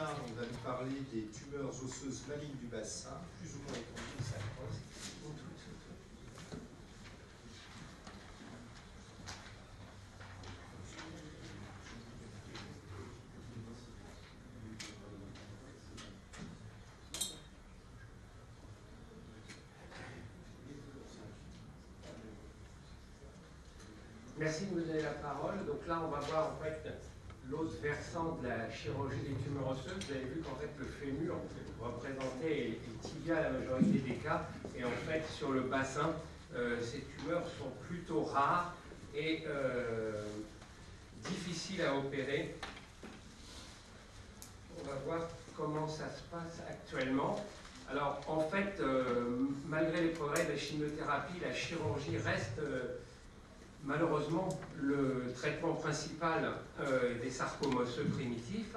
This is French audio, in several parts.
Bernard va nous parler des tumeurs osseuses malignes du bassin, plus ou moins étendues de sarcose. Merci de me donner la parole. Donc là, on va voir en fait l'autre versant de la chirurgie des tumeurs osseuses. Vous avez vu qu'en fait le fémur représentait le tibia la majorité des cas. Et en fait, sur le bassin, ces tumeurs sont plutôt rares et difficiles à opérer. On va voir comment ça se passe actuellement. Alors en fait, malgré les progrès de la chimiothérapie, la chirurgie reste malheureusement le traitement principal des sarcomes osseux primitifs.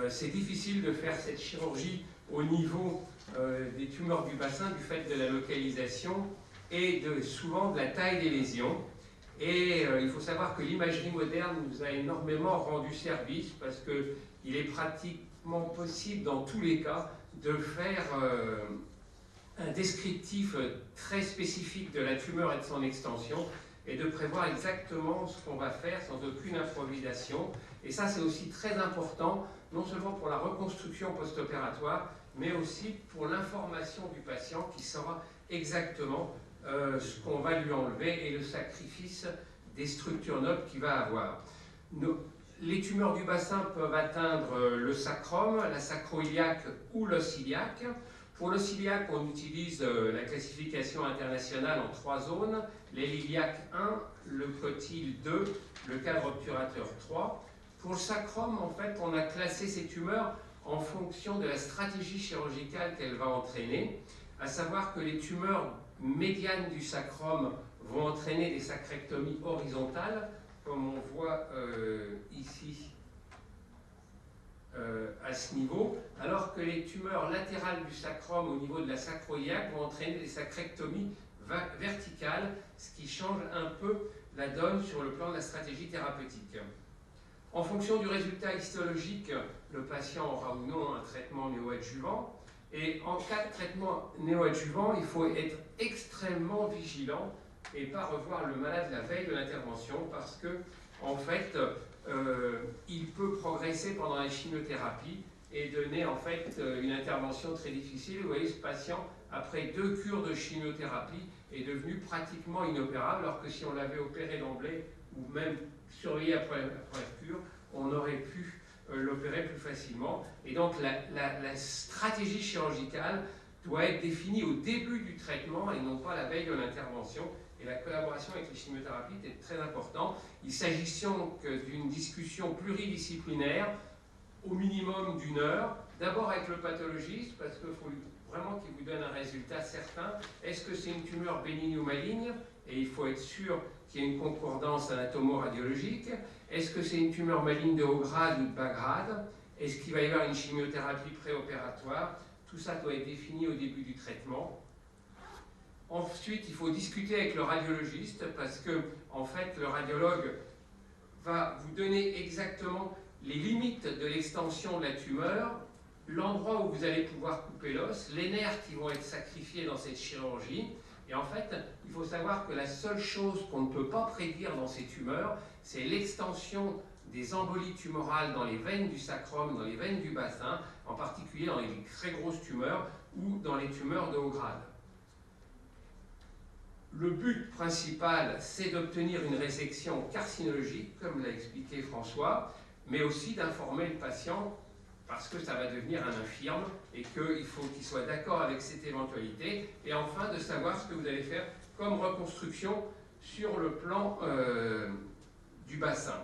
C'est difficile de faire cette chirurgie au niveau des tumeurs du bassin du fait de la localisation et souvent de la taille des lésions. Et il faut savoir que l'imagerie moderne nous a énormément rendu service parce qu'il est pratiquement possible dans tous les cas de faire un descriptif très spécifique de la tumeur et de son extension et de prévoir exactement ce qu'on va faire sans aucune improvisation. Et ça, c'est aussi très important, non seulement pour la reconstruction post-opératoire, mais aussi pour l'information du patient qui saura exactement ce qu'on va lui enlever et le sacrifice des structures nobles qu'il va avoir. Les tumeurs du bassin peuvent atteindre le sacrum, la sacro-iliaque ou l'os iliaque. Pour l'os iliaque, on utilise la classification internationale en 3 zones, l'iliaque 1, le cotyle 2, le cadre obturateur 3. Pour le sacrum, en fait, on a classé ces tumeurs en fonction de la stratégie chirurgicale qu'elle va entraîner, à savoir que les tumeurs médianes du sacrum vont entraîner des sacrectomies horizontales, comme on voit ici à ce niveau, alors que les tumeurs latérales du sacrum au niveau de la sacro-iliaque vont entraîner des sacrectomies verticales, ce qui change un peu la donne sur le plan de la stratégie thérapeutique. En fonction du résultat histologique, le patient aura ou non un traitement néoadjuvant. Et en cas de traitement néoadjuvant, il faut être extrêmement vigilant et pas revoir le malade la veille de l'intervention parce que, en fait, il peut progresser pendant la chimiothérapie et donner en fait une intervention très difficile. Vous voyez, ce patient, après 2 cures de chimiothérapie, est devenu pratiquement inopérable, alors que si on l'avait opéré d'emblée ou même surveillé après la cure, on aurait pu l'opérer plus facilement. Et donc la stratégie chirurgicale doit être définie au début du traitement et non pas la veille de l'intervention. Et la collaboration avec les chimiothérapies est très importante. Il s'agit donc d'une discussion pluridisciplinaire, au minimum d'1 heure, d'abord avec le pathologiste, parce qu'il faut vraiment qu'il vous donne un résultat certain. Est-ce que c'est une tumeur bénigne ou maligne? Et il faut être sûr qu'il y ait une concordance anatomo-radiologique. Est-ce que c'est une tumeur maligne de haut grade ou de bas grade? Est-ce qu'il va y avoir une chimiothérapie préopératoire? Tout ça doit être défini au début du traitement. Ensuite, il faut discuter avec le radiologiste parce que, en fait, le radiologue va vous donner exactement les limites de l'extension de la tumeur, l'endroit où vous allez pouvoir couper l'os, les nerfs qui vont être sacrifiés dans cette chirurgie. Et en fait, il faut savoir que la seule chose qu'on ne peut pas prédire dans ces tumeurs, c'est l'extension des embolies tumorales dans les veines du sacrum, dans les veines du bassin, en particulier dans les très grosses tumeurs ou dans les tumeurs de haut grade. Le but principal, c'est d'obtenir une résection carcinologique, comme l'a expliqué François, mais aussi d'informer le patient, parce que ça va devenir un infirme, et qu'il faut qu'il soit d'accord avec cette éventualité, et enfin de savoir ce que vous allez faire comme reconstruction sur le plan du bassin.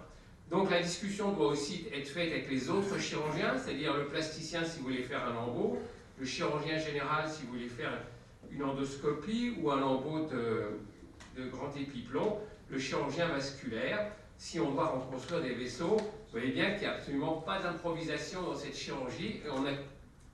Donc la discussion doit aussi être faite avec les autres chirurgiens, c'est-à-dire le plasticien si vous voulez faire un lambeau, le chirurgien général si vous voulez faire une endoscopie ou un lambeau de grand épiplomb, le chirurgien vasculaire, si on doit reconstruire des vaisseaux. Vous voyez bien qu'il n'y a absolument pas d'improvisation dans cette chirurgie et on n'a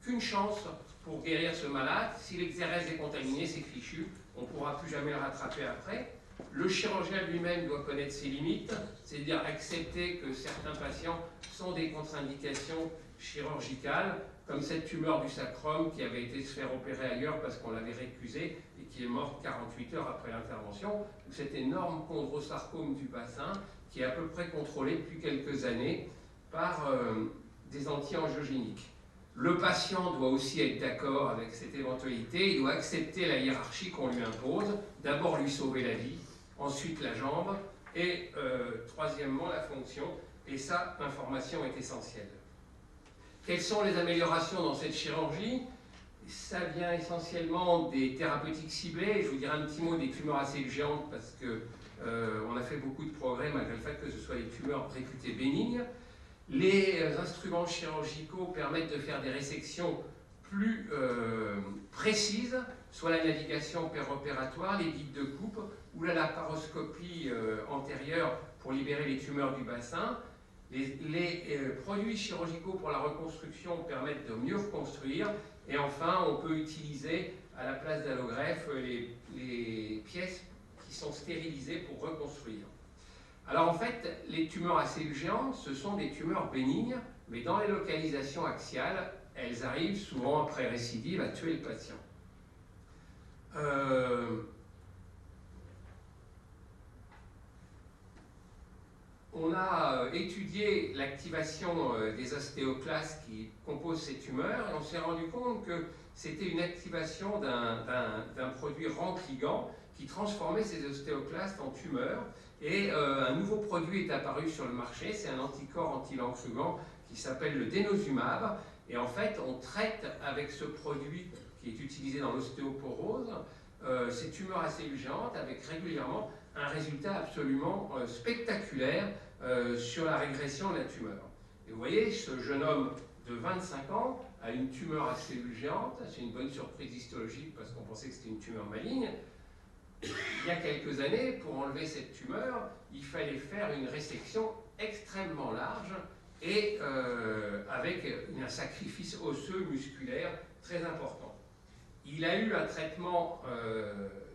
qu'une chance pour guérir ce malade. Si l'exérèse est contaminée, c'est fichu, on ne pourra plus jamais le rattraper après. Le chirurgien lui-même doit connaître ses limites, c'est-à-dire accepter que certains patients sont des contre-indications chirurgicales, comme cette tumeur du sacrum qui avait été se faire opérer ailleurs parce qu'on l'avait récusée et qui est morte 48 heures après l'intervention, ou cet énorme chondrosarcome du bassin qui est à peu près contrôlé depuis quelques années par des anti-angiogéniques. Le patient doit aussi être d'accord avec cette éventualité, il doit accepter la hiérarchie qu'on lui impose, d'abord lui sauver la vie, ensuite la jambe, et troisièmement la fonction, et ça, l'information est essentielle. Quelles sont les améliorations dans cette chirurgie? Ça vient essentiellement des thérapeutiques ciblées, je vous dirai un petit mot des tumeurs à cellules géantes, parce qu'on a fait beaucoup de progrès malgré le fait que ce soit des tumeurs réputées bénignes. Les instruments chirurgicaux permettent de faire des résections plus précises, soit la navigation péropératoire, les guides de coupe, ou la laparoscopie antérieure pour libérer les tumeurs du bassin. Les produits chirurgicaux pour la reconstruction permettent de mieux reconstruire. Et enfin, on peut utiliser à la place d'allogreffe les pièces qui sont stérilisées pour reconstruire. Alors en fait, les tumeurs à cellules géantes, ce sont des tumeurs bénignes, mais dans les localisations axiales, elles arrivent souvent après récidive à tuer le patient. On a étudié l'activation des ostéoclastes qui composent ces tumeurs et on s'est rendu compte que c'était une activation d'un produit RANK-ligand qui transformait ces ostéoclastes en tumeurs. Et un nouveau produit est apparu sur le marché, c'est un anticorps anti-Langsugand qui s'appelle le denosumab. Et en fait, on traite avec ce produit qui est utilisé dans l'ostéoporose ces tumeurs à cellules géantes avec régulièrement un résultat absolument spectaculaire sur la régression de la tumeur. Et vous voyez, ce jeune homme de 25 ans a une tumeur à cellules géantes, c'est une bonne surprise histologique parce qu'on pensait que c'était une tumeur maligne. Il y a quelques années, pour enlever cette tumeur, il fallait faire une résection extrêmement large et avec un sacrifice osseux, musculaire très important. Il a eu un traitement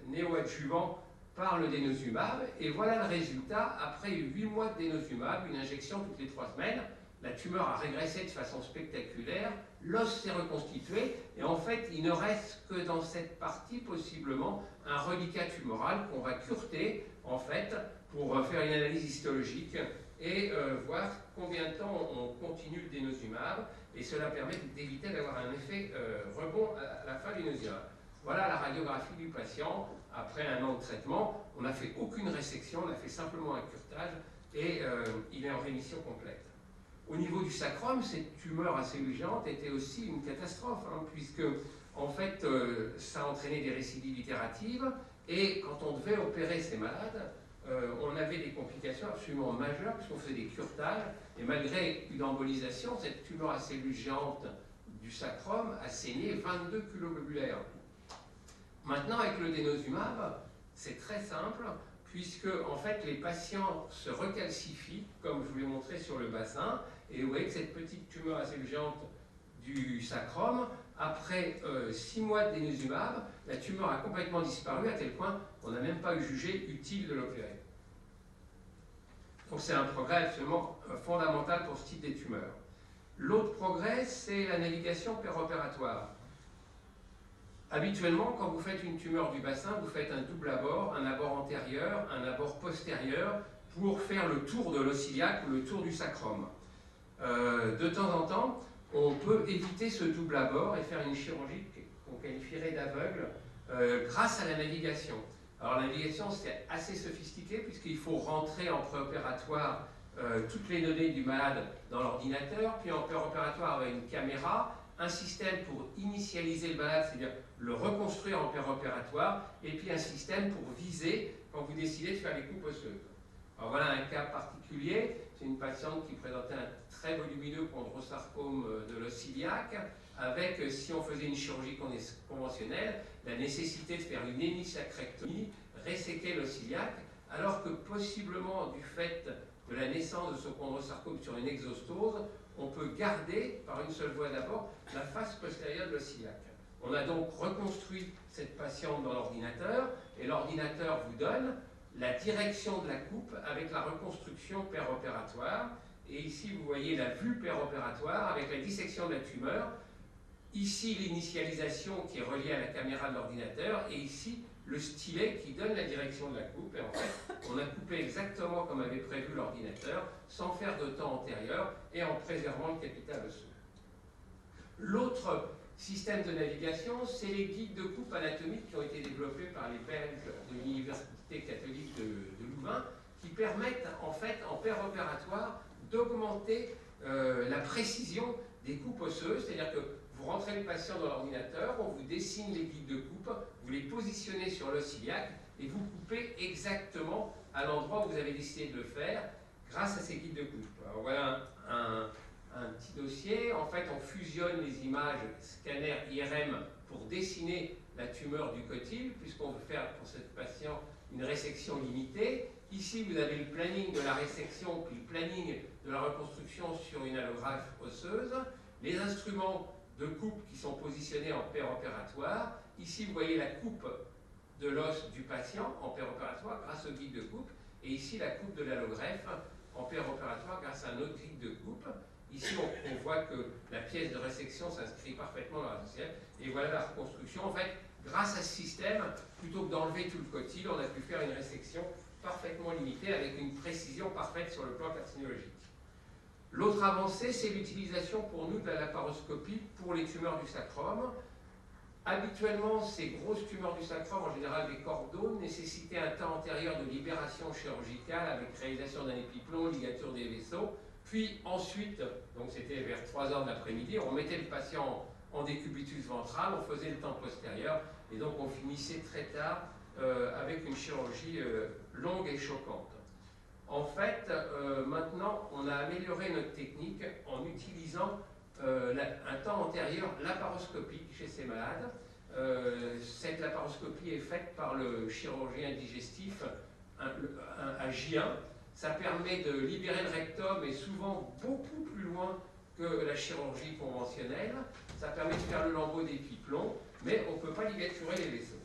néoadjuvant par le denosumab et voilà le résultat après 8 mois de denosumab, une injection toutes les 3 semaines. La tumeur a régressé de façon spectaculaire, l'os s'est reconstitué et en fait il ne reste que dans cette partie possiblement un reliquat tumoral qu'on va cureter en fait pour faire une analyse histologique et voir combien de temps on continue le denosumab et cela permet d'éviter d'avoir un effet rebond à la fin du denosumab. Voilà la radiographie du patient après 1 an de traitement. On n'a fait aucune résection, on a fait simplement un curetage et il est en rémission complète. Au niveau du sacrum, cette tumeur à cellules géantes était aussi une catastrophe, puisque en fait, ça entraînait des récidives itératives, et quand on devait opérer ces malades, on avait des complications absolument majeures, puisqu'on faisait des curetages, et malgré une embolisation, cette tumeur à cellules géantes du sacrum a saigné 22 culoglobulaires. Maintenant, avec le denosumab, c'est très simple, puisque en fait les patients se recalcifient, comme je vous l'ai montré sur le bassin, et vous voyez que cette petite tumeur à cellules géantes du sacrum, après 6 mois de denosumab, la tumeur a complètement disparu à tel point qu'on n'a même pas jugé utile de l'opérer. Donc c'est un progrès absolument fondamental pour ce type de tumeurs. L'autre progrès, c'est la navigation péropératoire. Habituellement, quand vous faites une tumeur du bassin, vous faites un double abord, un abord antérieur, un abord postérieur, pour faire le tour de l'os iliaque ou le tour du sacrum. De temps en temps, on peut éviter ce double abord et faire une chirurgie qu'on qualifierait d'aveugle grâce à la navigation. Alors la navigation, c'est assez sophistiqué puisqu'il faut rentrer en préopératoire toutes les données du malade dans l'ordinateur, puis en préopératoire avec une caméra, un système pour initialiser le malade, c'est-à-dire le reconstruire en préopératoire, et puis un système pour viser quand vous décidez de faire les coupes osseuses. Alors voilà un cas particulier, c'est une patiente qui présentait un très volumineux chondrosarcome de l'os iliaque, avec, si on faisait une chirurgie conventionnelle, la nécessité de faire une hémisacrectomie, resséquer l'os iliaque, alors que possiblement du fait de la naissance de ce chondrosarcome sur une exostose, on peut garder, par une seule voie d'abord, la face postérieure de l'os iliaque. On a donc reconstruit cette patiente dans l'ordinateur, et l'ordinateur vous donne la direction de la coupe avec la reconstruction péropératoire. Et ici, vous voyez la vue péropératoire avec la dissection de la tumeur. Ici, l'initialisation qui est reliée à la caméra de l'ordinateur. Et ici, le stylet qui donne la direction de la coupe. Et en fait, on a coupé exactement comme avait prévu l'ordinateur, sans faire de temps antérieur et en préservant le capital osseux. L'autre système de navigation, c'est les guides de coupe anatomique qui ont été développés par les Belges de l'Université catholique de Louvain, qui permettent en fait, en péropératoire, d'augmenter la précision des coupes osseuses, c'est-à-dire que vous rentrez le patient dans l'ordinateur, on vous dessine les guides de coupe, vous les positionnez sur l'os iliaque et vous coupez exactement à l'endroit où vous avez décidé de le faire grâce à ces guides de coupe. Alors voilà un petit dossier. En fait, on fusionne les images scanner IRM pour dessiner la tumeur du cotyle, puisqu'on veut faire pour cette patient une résection limitée. Ici, vous avez le planning de la résection, puis le planning de la reconstruction sur une allographe osseuse. Les instruments de coupe qui sont positionnés en péropératoire. Ici, vous voyez la coupe de l'os du patient en péropératoire grâce au guide de coupe. Et ici, la coupe de l'allogreffe en péropératoire grâce à un autre guide de coupe. Ici, on voit que la pièce de résection s'inscrit parfaitement dans la société. Et voilà la reconstruction. En fait, grâce à ce système, plutôt que d'enlever tout le cotyle, on a pu faire une résection parfaitement limitée avec une précision parfaite sur le plan carcinologique. L'autre avancée, c'est l'utilisation pour nous de la laparoscopie pour les tumeurs du sacrum. Habituellement, ces grosses tumeurs du sacrum, en général des cordones, nécessitaient un temps antérieur de libération chirurgicale avec réalisation d'un épiplomb, ligature des vaisseaux. Puis ensuite, donc c'était vers 3 h de l'après-midi, on mettait le patient en décubitus ventral, on faisait le temps postérieur, et donc on finissait très tard avec une chirurgie longue et choquante. En fait, maintenant, on a amélioré notre technique en utilisant un temps antérieur laparoscopique chez ces malades. Cette laparoscopie est faite par le chirurgien digestif à J1. Ça permet de libérer le rectum et souvent beaucoup plus loin que la chirurgie conventionnelle. Ça permet de faire le lambeau d'épiplomb, mais on ne peut pas ligaturer les vaisseaux.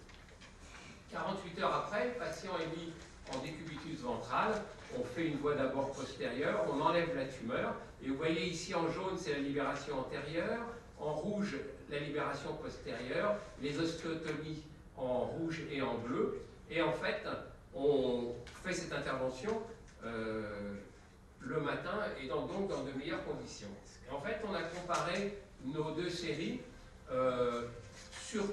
48 heures après, le patient est mis en décubitus ventral. On fait une voie d'abord postérieure, on enlève la tumeur. Et vous voyez ici en jaune, c'est la libération antérieure. En rouge, la libération postérieure. Les ostéotomies en rouge et en bleu. Et en fait, on fait cette intervention le matin et donc dans de meilleures conditions. Et en fait, on a comparé nos deux séries sur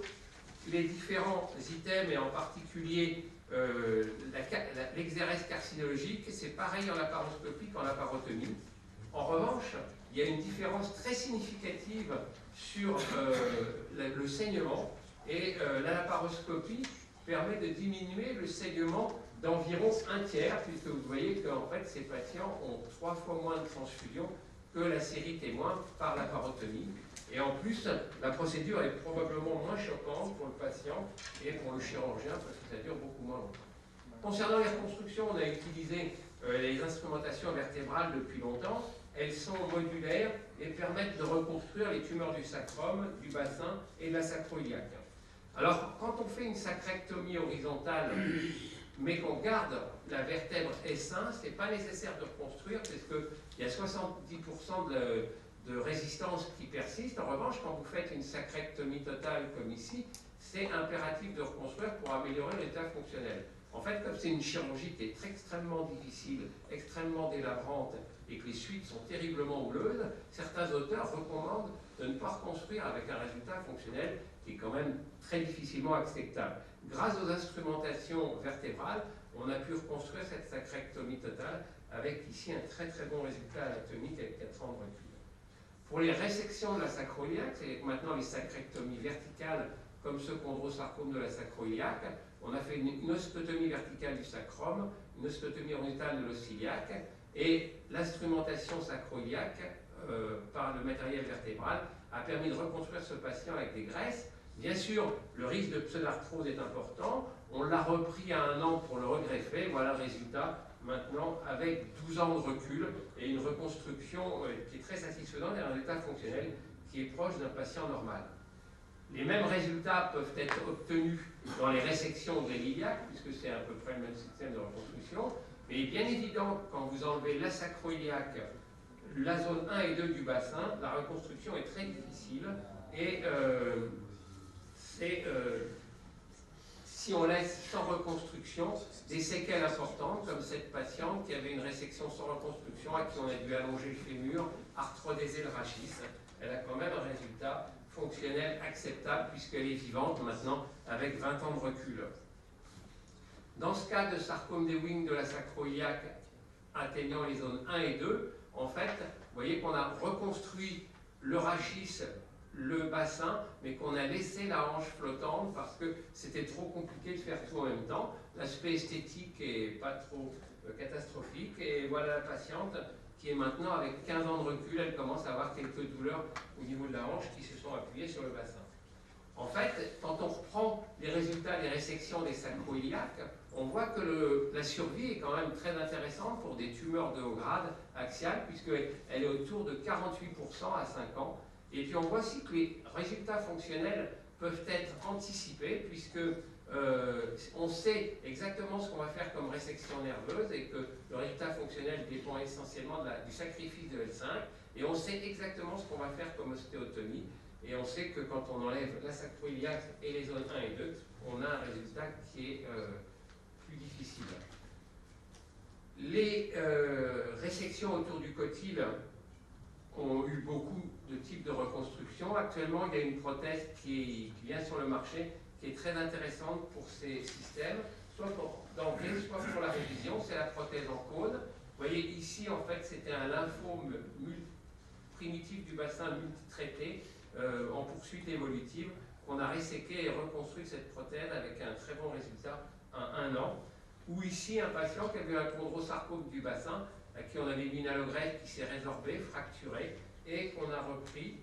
les différents items et en particulier l'exérèse carcinologique. C'est pareil en laparoscopie qu'en laparotomie. En revanche, il y a une différence très significative sur le saignement et la laparoscopie permet de diminuer le saignement d'environ 1/3, puisque vous voyez qu'en fait ces patients ont 3 fois moins de transfusion que la série témoin par laparotomie. Et en plus, la procédure est probablement moins choquante pour le patient et pour le chirurgien parce que ça dure beaucoup moins longtemps. Concernant les reconstructions, on a utilisé les instrumentations vertébrales depuis longtemps. Elles sont modulaires et permettent de reconstruire les tumeurs du sacrum, du bassin et de la sacro-iliaque. Alors, quand on fait une sacrectomie horizontale, mais qu'on garde la vertèbre S1, ce n'est pas nécessaire de reconstruire parce qu'il y a 70% de résistance qui persiste. En revanche, quand vous faites une sacrectomie totale comme ici, c'est impératif de reconstruire pour améliorer l'état fonctionnel. En fait, comme c'est une chirurgie qui est extrêmement difficile, extrêmement délabrante et que les suites sont terriblement houleuses, certains auteurs recommandent de ne pas reconstruire avec un résultat fonctionnel qui est quand même très difficilement acceptable. Grâce aux instrumentations vertébrales, on a pu reconstruire cette sacrectomie totale avec ici un très très bon résultat anatomique avec 4 ans de recul. Pour les résections de la sacro-iliaque, c'est maintenant les sacrectomies verticales comme ce chondrosarcome de la sacro-iliaque, on a fait une osteotomie verticale du sacrum, une osteotomie horizontale de l'os iliaque et l'instrumentation sacro-iliaque par le matériel vertébral a permis de reconstruire ce patient avec des graisses. Bien sûr, le risque de pseudarthrose est important. On l'a repris à 1 an pour le regreffer. Voilà le résultat maintenant avec 12 ans de recul et une reconstruction qui est très satisfaisante et un résultat fonctionnel qui est proche d'un patient normal. Les mêmes résultats peuvent être obtenus dans les résections de l'iliaque, puisque c'est à peu près le même système de reconstruction. Mais il est bien évident, quand vous enlevez la sacro-iliaque, la zone 1 et 2 du bassin, la reconstruction est très difficile. Et si on laisse sans reconstruction des séquelles importantes, comme cette patiente qui avait une résection sans reconstruction, à qui on a dû allonger le fémur, arthrodéser le rachis, elle a quand même un résultat fonctionnel acceptable puisqu'elle est vivante maintenant avec 20 ans de recul. Dans ce cas de sarcome des Ewing de la sacro-iliaque atteignant les zones 1 et 2, en fait, vous voyez qu'on a reconstruit le rachis, le bassin, mais qu'on a laissé la hanche flottante parce que c'était trop compliqué de faire tout en même temps. L'aspect esthétique n'est pas trop catastrophique, et voilà la patiente qui est maintenant, avec 15 ans de recul, elle commence à avoir quelques douleurs au niveau de la hanche qui se sont appuyées sur le bassin. En fait, quand on reprend les résultats des résections des sacro-iliaques, on voit que la survie est quand même très intéressante pour des tumeurs de haut grade axiales, puisqu'elle est autour de 48% à 5 ans. Et puis on voit aussi que les résultats fonctionnels peuvent être anticipés, puisque on sait exactement ce qu'on va faire comme résection nerveuse et que le résultat fonctionnel dépend essentiellement du sacrifice de L5, et on sait exactement ce qu'on va faire comme ostéotomie, et on sait que quand on enlève la sacro-iliaque et les zones 1 et 2, on a un résultat qui est plus difficile. Les résections autour du cotyle ont eu beaucoup de types de reconstruction. Actuellement, il y a une prothèse qui vient sur le marché qui est très intéressante pour ces systèmes, soit d'emblée, soit pour la révision. C'est la prothèse en cône. Vous voyez ici, en fait, c'était un lymphome primitif du bassin multitraité en poursuite évolutive qu'on a resséqué et reconstruit cette prothèse avec un très bon résultat en 1 an. Ou ici, un patient qui avait un chondrosarcome du bassin, à qui on avait mis une allogreffe qui s'est résorbée, fracturée, et qu'on a repris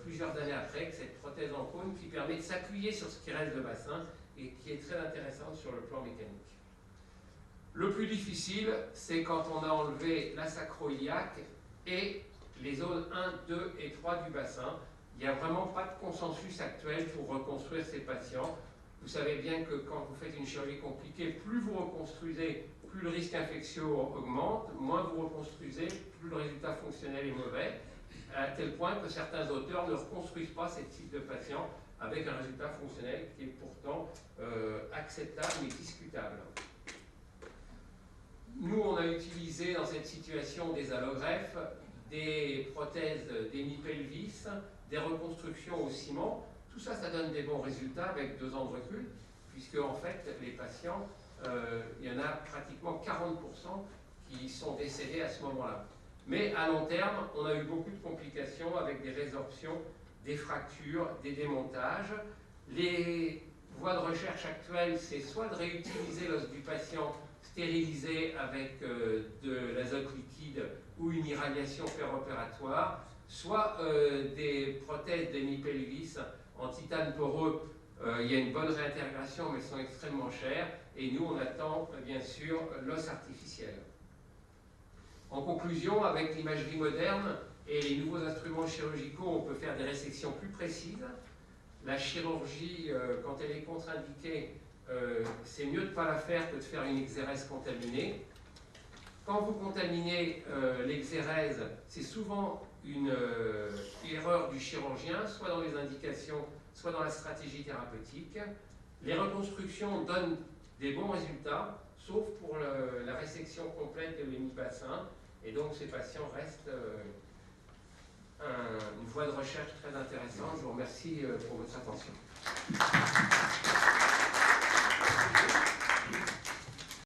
plusieurs années après, avec cette prothèse en cône qui permet de s'appuyer sur ce qui reste de bassin et qui est très intéressante sur le plan mécanique. Le plus difficile, c'est quand on a enlevé la sacro-iliaque et les zones 1, 2 et 3 du bassin. Il n'y a vraiment pas de consensus actuel pour reconstruire ces patients. Vous savez bien que quand vous faites une chirurgie compliquée, plus vous reconstruisez, plus le risque infectieux augmente, moins vous reconstruisez, plus le résultat fonctionnel est mauvais, à tel point que certains auteurs ne reconstruisent pas ces types de patients avec un résultat fonctionnel qui est pourtant acceptable mais discutable. Nous, on a utilisé dans cette situation des allogreffes, des prothèses d'hémipelvis, des reconstructions au ciment. Tout ça, ça donne des bons résultats avec 2 ans de recul, puisque en fait, les patients, il y en a pratiquement 40% qui sont décédés à ce moment-là. Mais à long terme, on a eu beaucoup de complications avec des résorptions, des fractures, des démontages. Les voies de recherche actuelles, c'est soit de réutiliser l'os du patient stérilisé avec de l'azote liquide ou une irradiation péropératoire, soit des prothèses d'hémipelvis en titane poreux. Il y a une bonne réintégration, mais elles sont extrêmement chères. Et nous, on attend bien sûr l'os artificiel. En conclusion, avec l'imagerie moderne et les nouveaux instruments chirurgicaux, on peut faire des résections plus précises. La chirurgie, quand elle est contre-indiquée, c'est mieux de ne pas la faire que de faire une exérèse contaminée. Quand vous contaminez l'exérèse, c'est souvent une erreur du chirurgien, soit dans les indications, soit dans la stratégie thérapeutique. Les reconstructions donnent des bons résultats, sauf pour la résection complète de l'hémibassin. Et donc ces patients restent une voie de recherche très intéressante. Je vous remercie pour votre attention.